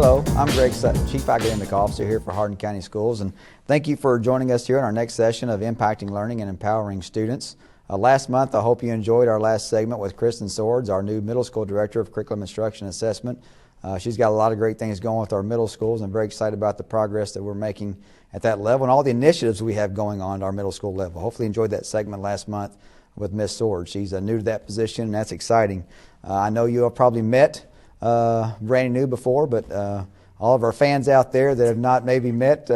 Hello, I'm Greg Sutton, Chief Academic Officer here for Hardin County Schools, and thank you for joining us here in our next session of Impacting Learning and Empowering Students. Last month, I hope you enjoyed our last segment with Kristen Swords, our new Middle School Director of Curriculum Instruction Assessment. She's got a lot of great things going with our middle schools, and I'm very excited about the progress that we're making at that level and all the initiatives we have going on at our middle school level. Hopefully you enjoyed that segment last month with Ms. Swords. She's new to that position, and that's exciting. I know you have probably met Brandy New before, but all of our fans out there that have not maybe met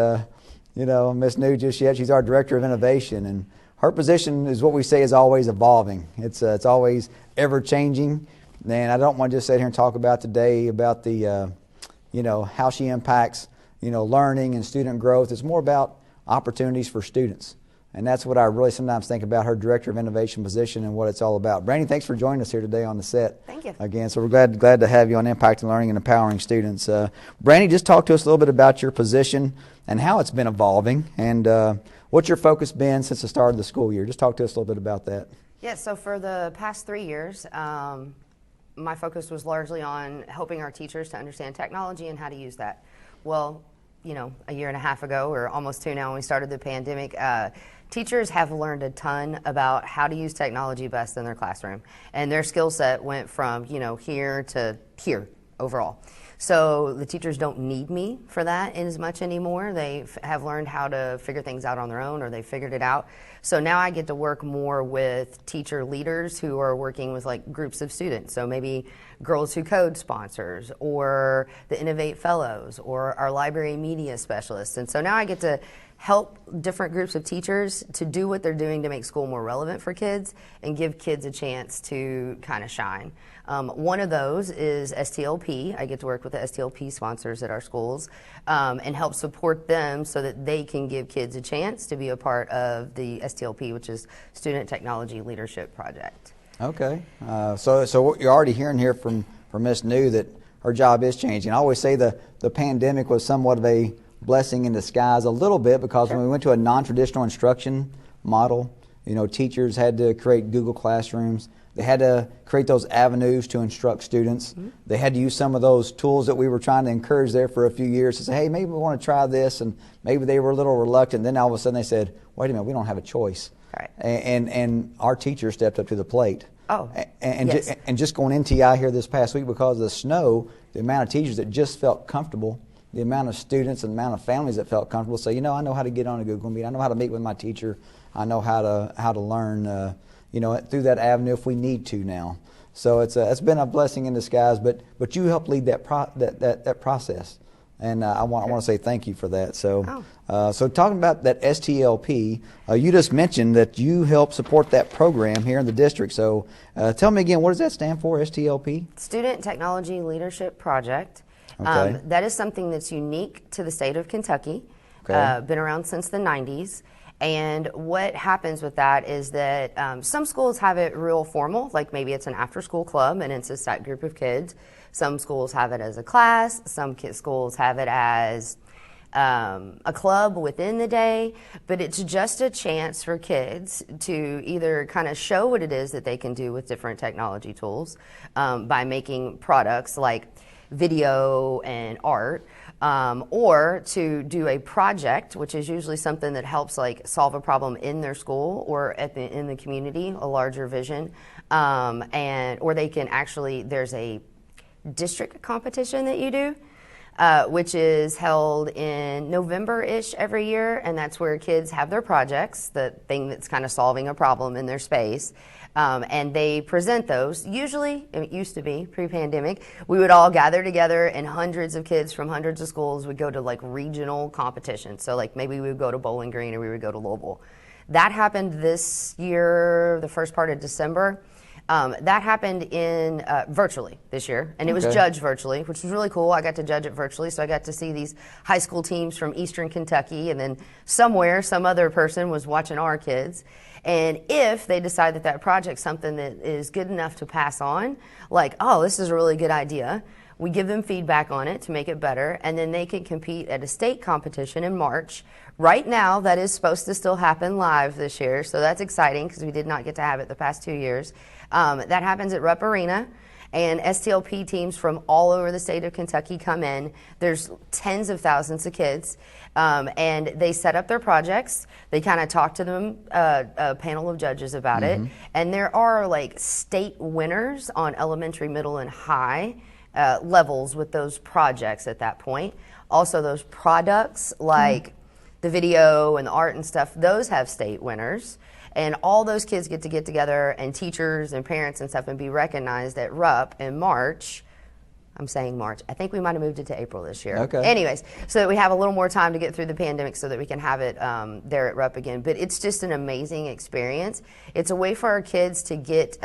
Ms. New just yet, she's our Director of Innovation, and her position is what we say is always evolving. It's always ever changing, and I don't want to just sit here and talk about today about the how she impacts learning and student growth. It's more about opportunities for students. And that's what I really sometimes think about her Director of Innovation position and what it's all about. Brandy, thanks for joining us here today on the set. Thank you. Again, so we're glad to have you on Impacting Learning and Empowering Students. Brandy, just talk to us a little bit about your position and how it's been evolving and what's your focus been since the start of the school year. Just talk to us a little bit about that. Yeah, so for the past 3 years, my focus was largely on helping our teachers to understand technology and how to use that. Well, a year and a half ago, or almost two now, when we started the pandemic, teachers have learned a ton about how to use technology best in their classroom. And their skill set went from, here to here overall. So the teachers don't need me for that as much anymore. They have learned how to figure things out on their own, or they figured it out. So now I get to work more with teacher leaders who are working with groups of students. So maybe Girls Who Code sponsors, or the Innovate Fellows, or our library media specialists. And so now I get to help different groups of teachers to do what they're doing to make school more relevant for kids and give kids a chance to kind of shine. One of those is Stlp. I get to work with the Stlp sponsors at our schools and help support them so that they can give kids a chance to be a part of the Stlp, which is Student Technology Leadership Project. Okay. So what you're already hearing here from Ms. New, that her job is changing. I always say the pandemic was somewhat of a blessing in disguise a little bit, because when we went to a non-traditional instruction model, teachers had to create Google Classrooms. They had to create those avenues to instruct students. Mm-hmm. They had to use some of those tools that we were trying to encourage there for a few years to say, hey, maybe we want to try this, and maybe they were a little reluctant. Then all of a sudden they said, wait a minute, we don't have a choice. Right. And our teachers stepped up to the plate. Oh, yes. And just going NTI here this past week because of the snow, the amount of teachers that just felt comfortable, the amount of students and the amount of families that felt comfortable say, I know how to get on a Google Meet. I know how to meet with my teacher. I know how to learn, through that avenue if we need to now. So it's been a blessing in disguise. But you helped lead that process, and I want to say thank you for that. So so talking about that Stlp, you just mentioned that you help support that program here in the district. So tell me again, what does that stand for? Stlp? Student Technology Leadership Project. Okay. That is something that's unique to the state of Kentucky. Okay. Been around since the 90s. And what happens with that is that some schools have it real formal, like maybe it's an after-school club and it's a set group of kids. Some schools have it as a class. Some schools have it as a club within the day. But it's just a chance for kids to either kind of show what it is that they can do with different technology tools by making products like video and art, or to do a project, which is usually something that helps solve a problem in their school or in the community, a larger vision, or they can actually, there's a district competition that you do, which is held in November-ish every year, and that's where kids have their projects, the thing that's kind of solving a problem in their space. And they present those. Usually, it used to be pre-pandemic, we would all gather together and hundreds of kids from hundreds of schools would go to regional competitions. So maybe we would go to Bowling Green or we would go to Louisville. That happened this year, the first part of December. That happened in virtually this year, and it was judged virtually, which was really cool. I got to judge it virtually, so I got to see these high school teams from Eastern Kentucky, and then somewhere, some other person was watching our kids. And if they decide that project's something that is good enough to pass on, this is a really good idea, we give them feedback on it to make it better, and then they can compete at a state competition in March. Right now, that is supposed to still happen live this year, so that's exciting because we did not get to have it the past 2 years. That happens at Rupp Arena, and STLP teams from all over the state of Kentucky come in. There's tens of thousands of kids, and they set up their projects. They kind of talk to them, a panel of judges about it, and there are like state winners on elementary, middle, and high levels with those projects at that point. Also, those products like the video and the art and stuff, those have state winners. And all those kids get together, and teachers and parents and stuff, and be recognized at RUP in March. I'm saying March. I think we might have moved it to April this year. Okay. Anyways, so that we have a little more time to get through the pandemic so that we can have it there at RUP again. But it's just an amazing experience. It's a way for our kids to get,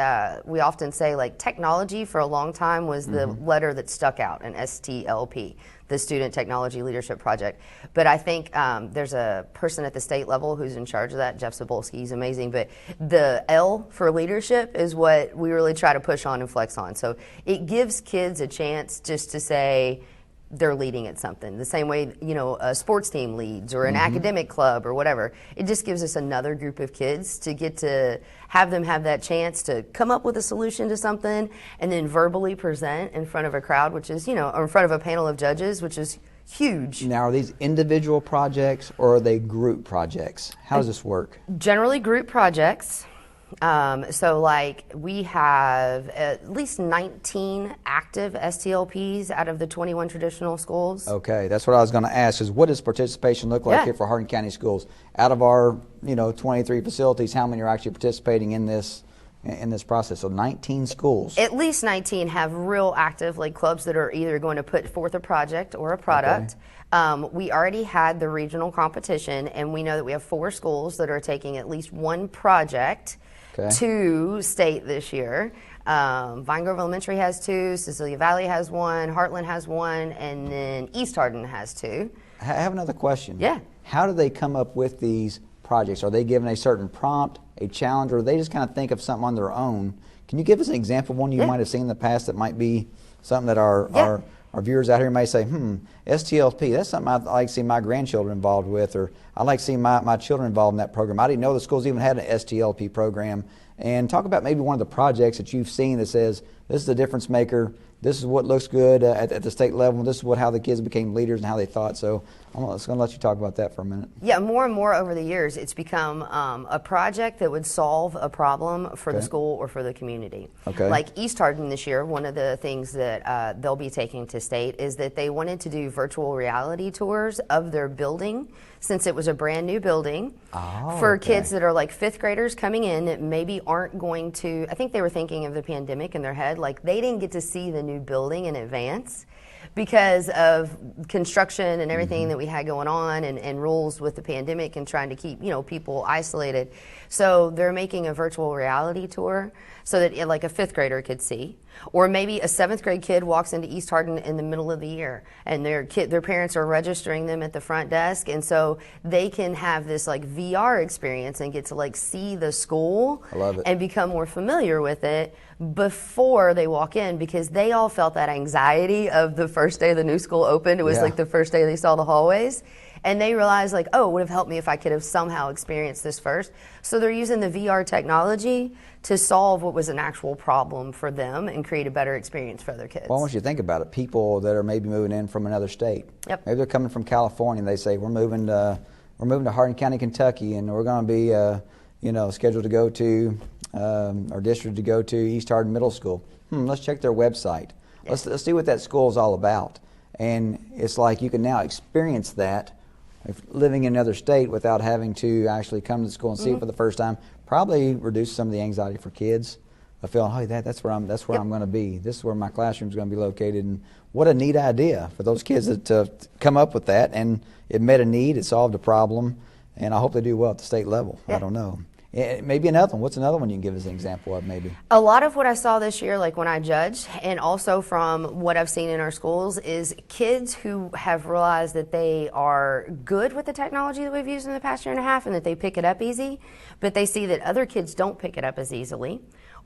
we often say, like, technology for a long time was the letter that stuck out, an STLP, the Student Technology Leadership Project. But I think there's a person at the state level who's in charge of that, Jeff Cebulski. He's amazing. But the L for leadership is what we really try to push on and flex on. So it gives kids a chance just to say they're leading at something. The same way, you know, a sports team leads or an academic club or whatever. It just gives us another group of kids to get to have them have that chance to come up with a solution to something and then verbally present in front of a crowd, which is, you know, or in front of a panel of judges, which is huge. Now, are these individual projects or are they group projects? How does this work? Generally group projects. So like we have at least 19 active STLPs out of the 21 traditional schools. Okay, that's what I was going to ask, is what does participation look like here for Hardin County Schools? Out of our, 23 facilities, how many are actually participating in this process? So 19 schools. At least 19 have real active like clubs that are either going to put forth a project or a product. Okay. We already had the regional competition, and we know that we have 4 schools that are taking at least one project to state this year. Vine Grove Elementary has 2, Cecilia Valley has 1, Heartland has 1, and then East Hardin has 2. I have another question. Yeah. How do they come up with these projects? Are they given a certain prompt, a challenge, or they just kind of think of something on their own? Can you give us an example of one you might have seen in the past that might be something that our viewers out here may say, STLP, that's something I'd like to see my grandchildren involved with, or I'd like to see my children involved in that program. I didn't know the schools even had an STLP program. And talk about maybe one of the projects that you've seen that says, this is a difference maker, this is what looks good at the state level, this is how the kids became leaders and how they thought. So I'm going to let you talk about that for a minute. Yeah, more and more over the years, it's become a project that would solve a problem for the school or for the community. Okay. Like East Hardin this year, one of the things that they'll be taking to state is that they wanted to do virtual reality tours of their building, since it was a brand new building, for kids that are like 5th graders coming in that maybe aren't going to, I think they were thinking of the pandemic in their head, like they didn't get to see the new building in advance because of construction and everything that we had going on, and rules with the pandemic and trying to keep, people isolated. So they're making a virtual reality tour so that like a 5th grader could see. Or maybe a 7th grade kid walks into East Hardin in the middle of the year, and their parents are registering them at the front desk, and so they can have this like VR experience and get to like see the school and become more familiar with it before they walk in, because they all felt that anxiety of the first day the new school opened. It was like the first day they saw the hallways. And they realized, like, it would have helped me if I could have somehow experienced this first. So they're using the VR technology to solve what was an actual problem for them and create a better experience for other kids. Well, I want you to think about it. People that are maybe moving in from another state. Yep. Maybe they're coming from California, and they say, we're moving to Hardin County, Kentucky, and we're going to be, scheduled to go to, our district to go to East Hardin Middle School. Let's check their website. Let's see what that school is all about. And it's like you can now experience that living in another state without having to actually come to the school and see it for the first time. Probably reduce some of the anxiety for kids of feeling, that's where I'm going to be. This is where my classroom is going to be located. And what a neat idea for those kids to come up with that. And it met a need, it solved a problem, and I hope they do well at the state level. I don't know. Maybe another one. What's another one you can give us an example of, maybe? A lot of what I saw this year, like when I judged, and also from what I've seen in our schools, is kids who have realized that they are good with the technology that we've used in the past year and a half and that they pick it up easy, but they see that other kids don't pick it up as easily.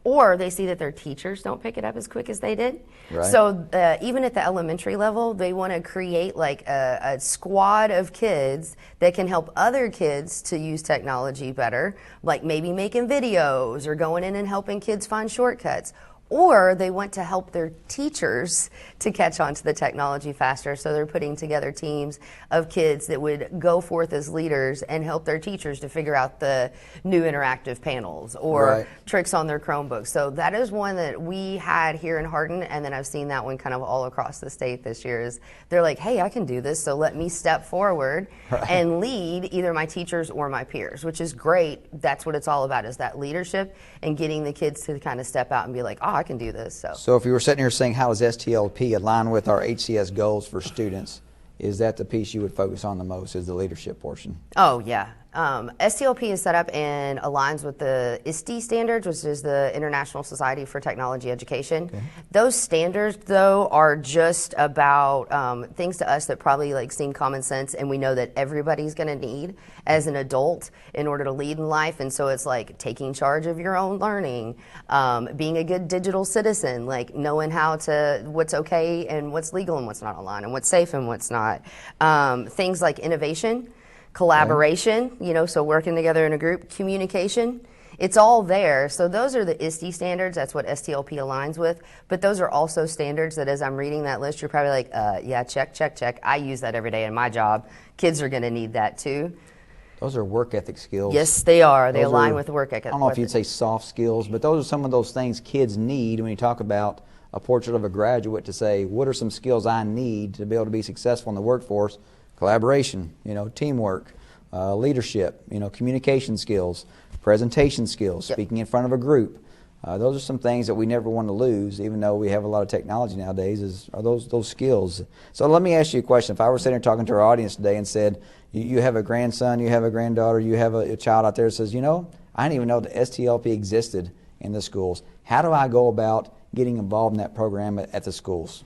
Or they see that their teachers don't pick it up as quick as they did. Right. So even at the elementary level, they want to create like a squad of kids that can help other kids to use technology better, like maybe making videos or going in and helping kids find shortcuts. or they want to help their teachers to catch on to the technology faster. So they're putting together teams of kids that would go forth as leaders and help their teachers to figure out the new interactive panels or tricks on their Chromebooks. So that is one that we had here in Hardin, and then I've seen that one kind of all across the state this year. Is they're like, hey, I can do this, so let me step forward and lead either my teachers or my peers, which is great. That's what it's all about, is that leadership and getting the kids to kind of step out and be like, oh, I can do this. So if you were sitting here saying, how does Stlp align with our HCS goals for students, is that the piece you would focus on the most, is the leadership portion? Oh, yeah. Stlp is set up and aligns with the ISTE standards, which is the International Society for Technology Education. Okay. Those standards, though, are just about things to us that probably like seem common sense, and we know that everybody's going to need as an adult in order to lead in life. And so it's like taking charge of your own learning, being a good digital citizen, like knowing what's okay and what's legal and what's not online, and what's safe and what's not. Things like innovation, collaboration, so working together in a group, communication, it's all there. So those are the ISTE standards. That's what Stlp aligns with. But those are also standards that as I'm reading that list, you're probably like, yeah, check, check, check. I use that every day in my job. Kids are going to need that too. Those are work ethic skills. Yes, they are. They align with work ethic. I don't know if you'd say soft skills, but those are some of those things kids need when you talk about a portrait of a graduate, to say, what are some skills I need to be able to be successful in the workforce? Collaboration, teamwork, leadership, communication skills, presentation skills, speaking in front of a group. Those are some things that we never want to lose, even though we have a lot of technology nowadays, are those skills. So let me ask you a question. If I were sitting here talking to our audience today and said, you have a grandson, you have a granddaughter, you have a child out there that says, I didn't even know that Stlp existed in the schools. How do I go about getting involved in that program at the schools?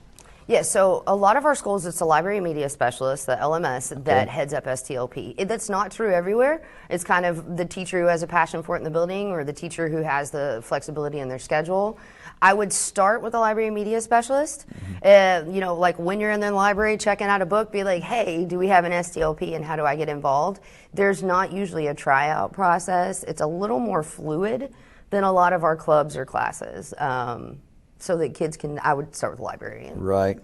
Yeah, so a lot of our schools, it's the library media specialist, the LMS, that heads up Stlp. That's not true everywhere. It's kind of the teacher who has a passion for it in the building, or the teacher who has the flexibility in their schedule. I would start with a library media specialist. Like when you're in the library checking out a book, be like, hey, do we have an Stlp and how do I get involved? There's not usually a tryout process. It's a little more fluid than a lot of our clubs or classes. So that kids I would start with the librarian. Right.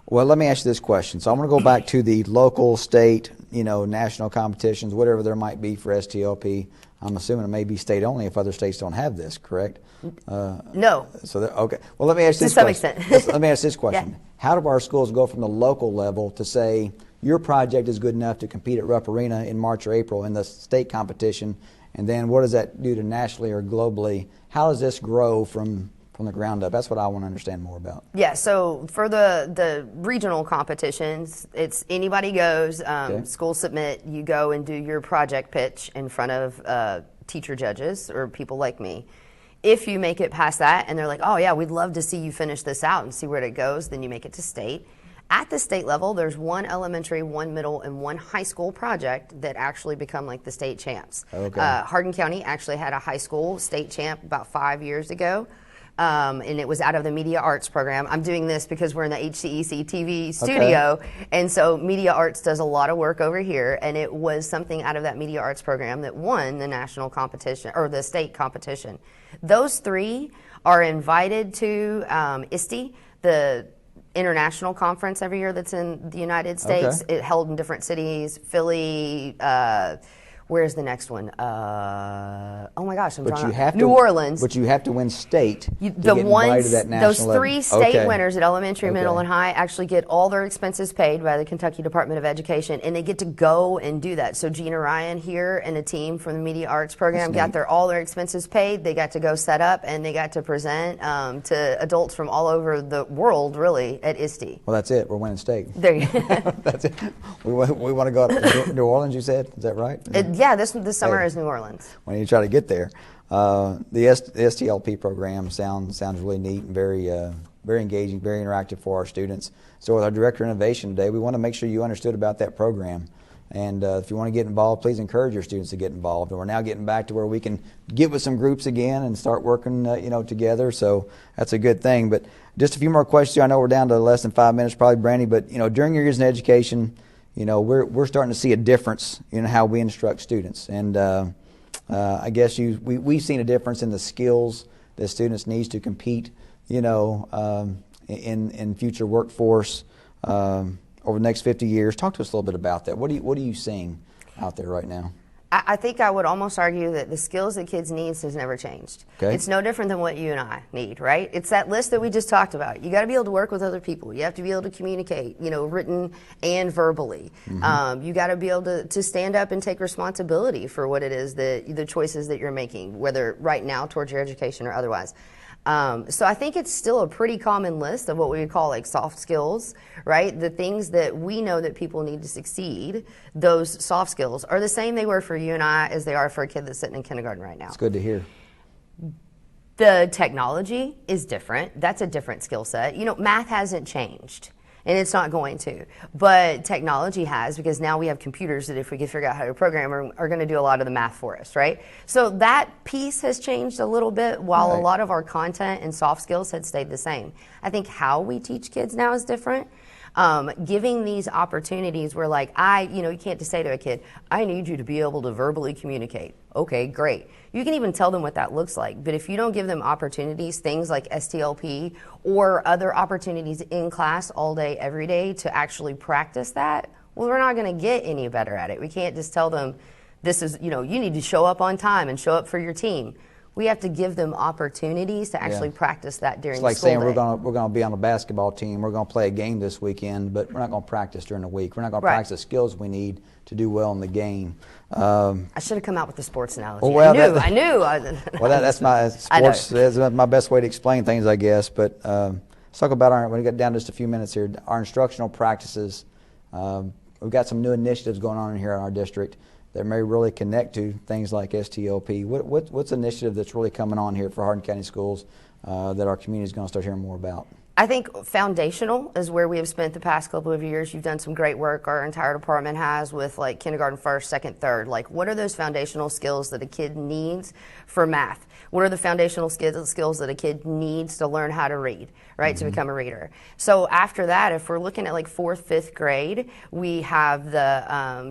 Well, let me ask you this question. So I'm going to go back to the local, state, national competitions, whatever there might be for Stlp. I'm assuming it may be state only if other states don't have this, correct? No. So okay. Well, let me ask you this question. To some extent. Let me ask this question. Yeah. How do our schools go from the local level to say your project is good enough to compete at Rupp Arena in March or April in the state competition, and then what does that do to nationally or globally? How does this grow from the ground up? That's what I want to understand more about. Yeah, so for the regional competitions, it's anybody goes, schools submit, you go and do your project pitch in front of teacher judges or people like me. If you make it past that and they're like, oh yeah, we'd love to see you finish this out and see where it goes, then you make it to state. At the state level, there's one elementary, one middle, and one high school project that actually become like the state champs. Okay. Hardin County actually had a high school state champ about 5 years ago. And it was out of the media arts program. I'm doing this because we're in the HCEC-TV studio, and so media arts does a lot of work over here, and it was something out of that media arts program that won the national competition, or the state competition. Those three are invited to ISTE, the international conference every year that's in the United States. It held in different cities, Philly, where's the next one? Oh my gosh, New Orleans. But you have to win state to get invited to that national Those three state winners at elementary, middle, and high actually get all their expenses paid by the Kentucky Department of Education, and they get to go and do that. So Gina Ryan here and a team from the Media Arts program got all their expenses paid. They got to go set up, and they got to present to adults from all over the world, really, at ISTE. Well, that's it. We're winning state. There you go. That's it. We want to go to New Orleans, you said? Is that right? Yeah, this summer is New Orleans. When you try to get there, the Stlp program sounds really neat and very engaging, very interactive for our students. So with our Director of Innovation today, we want to make sure you understood about that program. And if you want to get involved, please encourage your students to get involved. And we're now getting back to where we can get with some groups again and start working together. So that's a good thing. But just a few more questions. I know we're down to less than 5 minutes, probably, Brandy. But during your years in education, we're starting to see a difference in how we instruct students, and I guess we've seen a difference in the skills that students need to compete in future workforce over the next 50 years. Talk to us a little bit about that. What are you seeing out there right now? I think I would almost argue that the skills that kids need has never changed. Okay. It's no different than what you and I need, right? It's that list that we just talked about. You got to be able to work with other people. You have to be able to communicate, written and verbally. You got to be able to stand up and take responsibility for what it is the choices that you're making, whether right now towards your education or otherwise. So I think it's still a pretty common list of what we would call like soft skills, right? The things that we know that people need to succeed, those soft skills are the same they were for you and I as they are for a kid that's sitting in kindergarten right now. It's good to hear. The technology is different. That's a different skill set. Math hasn't changed. And it's not going to. But technology has, because now we have computers that if we can figure out how to program are going to do a lot of the math for us, right? So that piece has changed a little bit while Right. a lot of our content and soft skills had stayed the same. I think how we teach kids now is different. Giving these opportunities where like you can't just say to a kid, I need you to be able to verbally communicate. Okay, great. You can even tell them what that looks like. But if you don't give them opportunities, things like Stlp or other opportunities in class all day, every day to actually practice that, well, we're not going to get any better at it. We can't just tell them this is, you need to show up on time and show up for your team. We have to give them opportunities to actually practice that during It's like school saying day. we're going to be on a basketball team. We're going to play a game this weekend, but we're not going to practice during the week. We're not going to Right. practice the skills we need to do well in the game. I should have come out with the sports analogy. Well, I knew. Well, that's my sports. That's my best way to explain things, I guess. But let's talk about when we get down just a few minutes here. Our instructional practices. We've got some new initiatives going on in here in our district that may really connect to things like Stlp. What's an initiative that's really coming on here for Hardin County Schools that our community is going to start hearing more about? I think foundational is where we have spent the past couple of years. You've done some great work, our entire department has, with like kindergarten first, second, third. Like, what are those foundational skills that a kid needs for math? What are the foundational skills that a kid needs to learn how to read, right, to become a reader? So after that, if we're looking at like 4th, 5th grade, we have the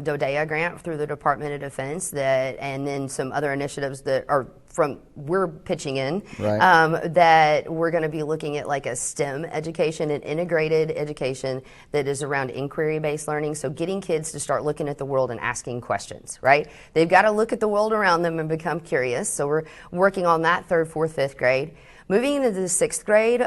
DODEA grant through the Department of Defense and then some other initiatives that are we're pitching in, right. that we're going to be looking at like a STEM education, an integrated education that is around inquiry-based learning. So getting kids to start looking at the world and asking questions, right? They've got to look at the world around them and become curious. So we're working on that 3rd, 4th, 5th grade. Moving into the 6th grade,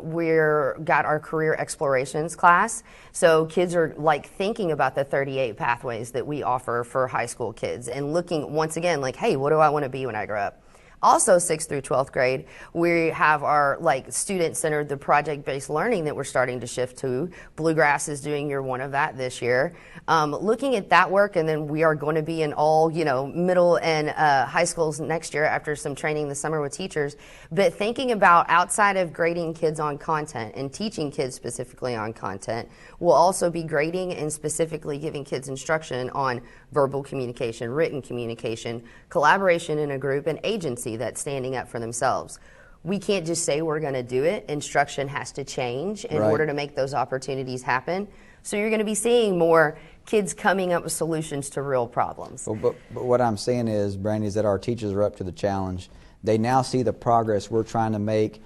we're got our career explorations class. So kids are like thinking about the 38 pathways that we offer for high school kids and looking once again like, hey, what do I want to be when I grow up? Also 6th through 12th grade, we have our like student-centered, the project-based learning that we're starting to shift to. Bluegrass is doing year 1 of that this year. Looking at that work, and then we are going to be in all, middle and high schools next year after some training this summer with teachers. But thinking about outside of grading kids on content and teaching kids specifically on content, we'll also be grading and specifically giving kids instruction on verbal communication, written communication, collaboration in a group, and agency that's standing up for themselves. We can't just say we're going to do it. Instruction has to change in Right. order to make those opportunities happen. So you're going to be seeing more kids coming up with solutions to real problems. But what I'm saying is, Brandy, is that our teachers are up to the challenge. They now see the progress we're trying to make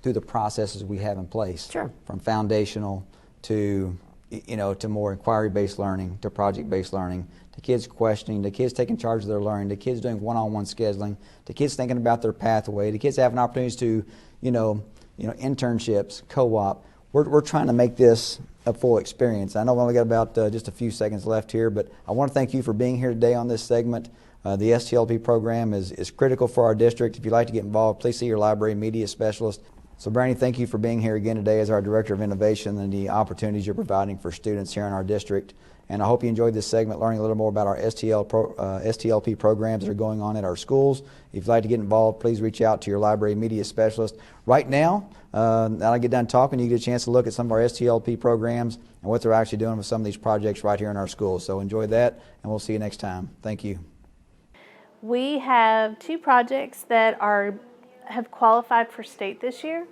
through the processes we have in place. Sure. From foundational to to more inquiry-based learning, to project-based learning, to kids questioning, to kids taking charge of their learning, to kids doing one-on-one scheduling, to kids thinking about their pathway, to kids having opportunities to, internships, co-op. We're trying to make this a full experience. I know we only got about just a few seconds left here, but I want to thank you for being here today on this segment. The Stlp program is critical for our district. If you'd like to get involved, please see your library media specialist. So, Brandy, thank you for being here again today as our Director of Innovation and the opportunities you're providing for students here in our district. And I hope you enjoyed this segment, learning a little more about our Stlp programs that are going on at our schools. If you'd like to get involved, please reach out to your library media specialist. Right now, now I get done talking, you get a chance to look at some of our Stlp programs and what they're actually doing with some of these projects right here in our schools. So enjoy that, and we'll see you next time. Thank you. We have 2 projects that have qualified for state this year.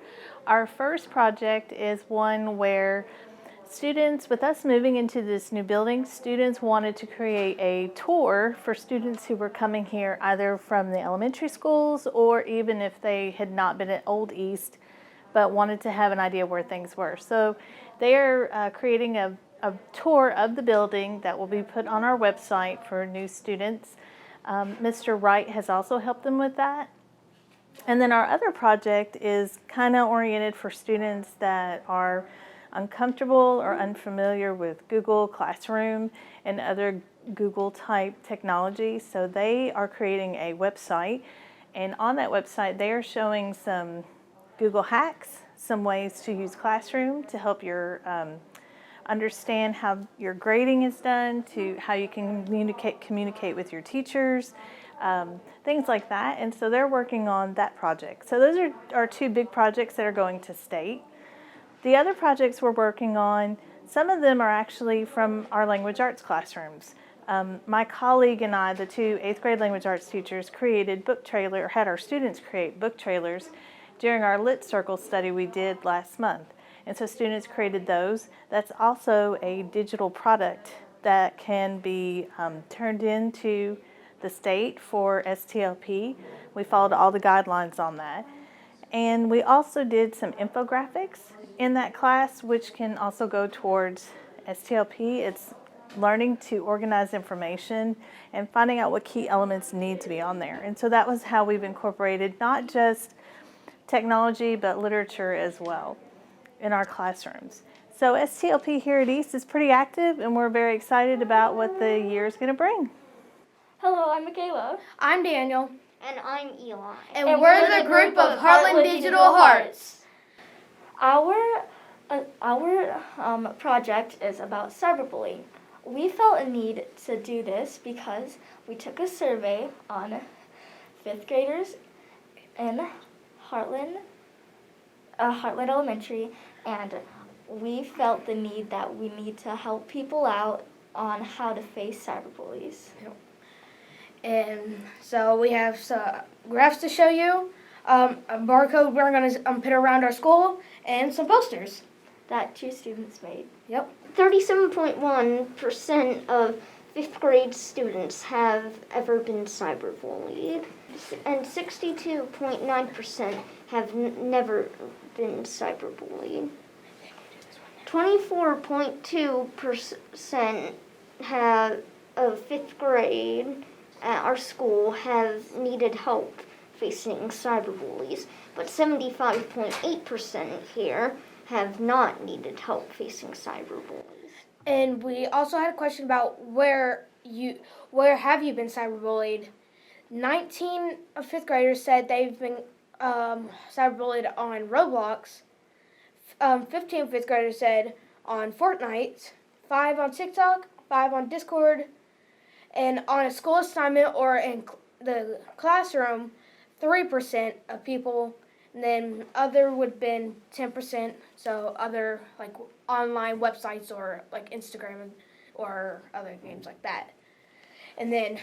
Our first project is one where students, with us moving into this new building, students wanted to create a tour for students who were coming here either from the elementary schools or even if they had not been at Old East but wanted to have an idea where things were. So they are creating a tour of the building that will be put on our website for new students. Mr. Wright has also helped them with that. And then our other project is kind of oriented for students that are uncomfortable or unfamiliar with Google Classroom and other Google type technology. So they are creating a website, and on that website they are showing some Google hacks, some ways to use Classroom to help your understand how your grading is done, to how you can communicate with your teachers, things like that. And so they're working on that project. So those are our two big projects that are going to state. The other projects we're working on, some of them are actually from our language arts classrooms. My colleague and I, the two 8th grade language arts teachers, had our students create book trailers during our Lit Circle study we did last month. And so students created those. That's also a digital product that can be turned into the state for Stlp. We followed all the guidelines on that. And we also did some infographics in that class, which can also go towards Stlp. It's learning to organize information and finding out what key elements need to be on there. And so that was how we've incorporated not just technology, but literature as well in our classrooms. So Stlp here at East is pretty active, and we're very excited about what the year is going to bring. Hello, I'm Michaela. I'm Daniel. And I'm Eli. And we're the group of Heartland Digital Hearts. Our project is about cyberbullying. We felt a need to do this because we took a survey on 5th graders in Heartland Elementary, and we felt the need that we need to help people out on how to face cyberbullies. And so we have some graphs to show you, a barcode we're going to put around our school, and some posters That 2 students made. Yep. 37.1% of 5th grade students have ever been cyberbullied, and 62.9% have never been cyberbullied. 24.2% of 5th grade at our school have needed help facing cyberbullies, but 75.8% here have not needed help facing cyberbullies. And we also had a question about where have you been cyberbullied? 19 of 5th graders said they've been cyberbullied on Roblox. 15 of 5th graders said on Fortnite, 5 on TikTok, 5 on Discord, and on a school assignment or in the classroom, 3% of people. And then other would have been 10%, so other like online websites or like Instagram or other games like that. And then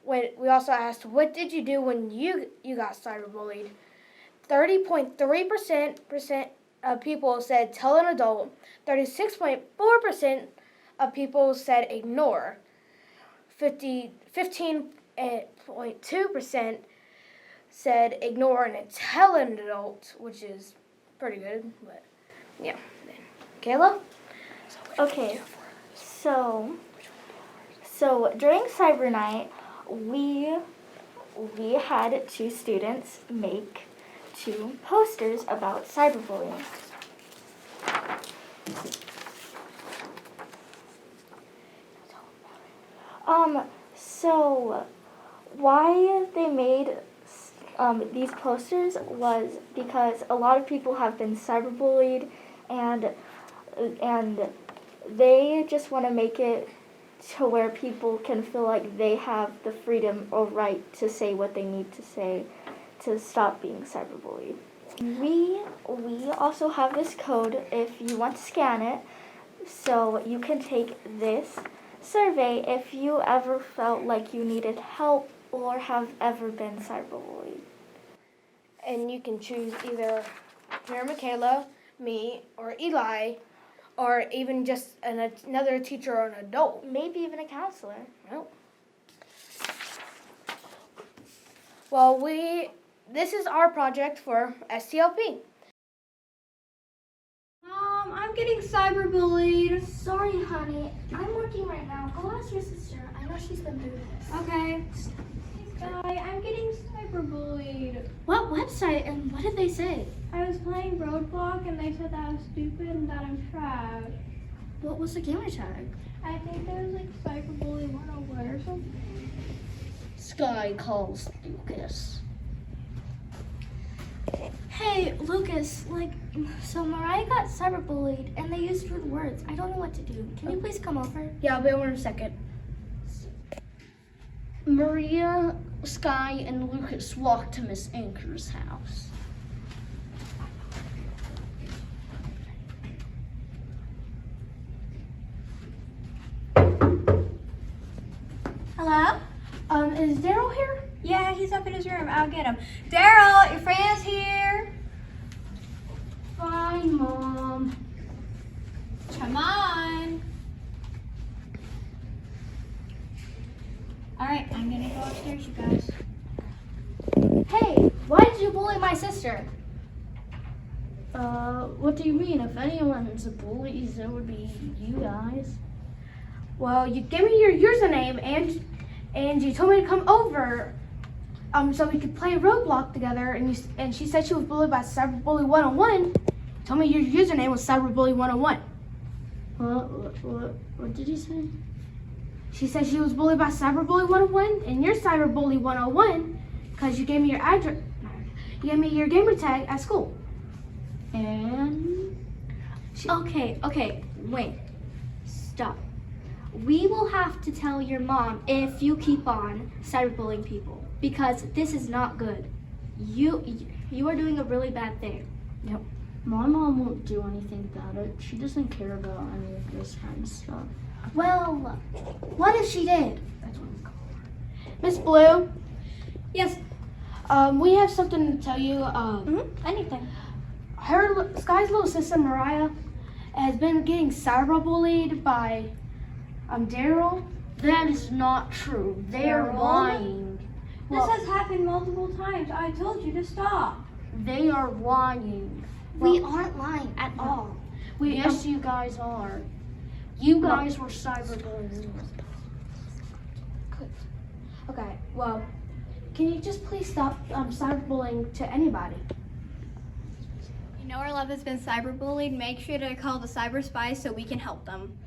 when we also asked, what did you do when you got cyberbullied? 30.3% of people said tell an adult. 36.4% of people said ignore. 15.2% said ignore and tell an adult, which is pretty good, but yeah. Kayla? Okay, so during Cyber Night, we had 2 students make 2 posters about cyberbullying. So why they made these posters was because a lot of people have been cyberbullied, and they just want to make it to where people can feel like they have the freedom or right to say what they need to say to stop being cyberbullied. We also have this code if you want to scan it, so you can take this survey if you ever felt like you needed help or have ever been cyberbullied. And you can choose either Mary Michaela, me, or Eli, or even just another teacher or an adult. Maybe even a counselor. Well, this is our project for Stlp. getting cyberbullied. Sorry, honey. I'm working right now. Go ask your sister. I know she's been through this. Okay. Sky, I'm getting cyberbullied. What website and what did they say? I was playing Roadblock and they said that I was stupid and that I'm trash. What was the gamer tag? I think there was like Cyberbully 101 or something. Sky calls Lucas. Hey, Lucas, so Mariah got cyberbullied and they used rude words. I don't know what to do. Can you please come over? Yeah, I'll be over in a second. Maria, Sky, and Lucas walked to Miss Anchor's house. Hello? Is Daryl here? Yeah, he's up in his room. I'll get him. Daryl, your friend's here. Fine, Mom. Come on. All right, I'm gonna go upstairs, you guys. Hey, why did you bully my sister? What do you mean? If anyone's a bully, it would be you guys. Well, you gave me your username and you told me to come over so we could play Roblox together, and she said she was bullied by Cyberbully 101. Told me your username was Cyberbully 101. What did you say? She said she was bullied by Cyberbully 101 and you're Cyberbully 101 because you gave me your address. You gave me your gamer tag at school. And Okay, wait. Stop. We will have to tell your mom if you keep on cyberbullying people because this is not good. You are doing a really bad thing. Yep. My mom won't do anything about it. She doesn't care about any of this kind of stuff. Well, what if she did? That's what we call her. Miss Blue, Yes. we have something to tell you. Anything. Sky's little sister Mariah has been getting cyberbullied by Daryl. That is not true. They're Daryl? lying. This has happened multiple times. I told you to stop. They are lying. We aren't lying at all. Yes, you guys are. You guys were cyberbullying. Okay, well, can you just please stop cyberbullying to anybody? You know our love has been cyberbullied. Make sure to call the cyber spies so we can help them.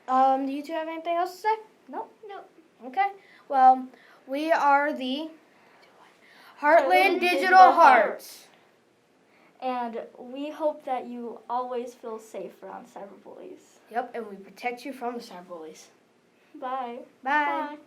Do you two have anything else to say? No. Okay. Well, we are the Heartland Digital Hearts. And we hope that you always feel safe around cyberbullies. Yep, and we protect you from the cyberbullies. Bye. Bye. Bye.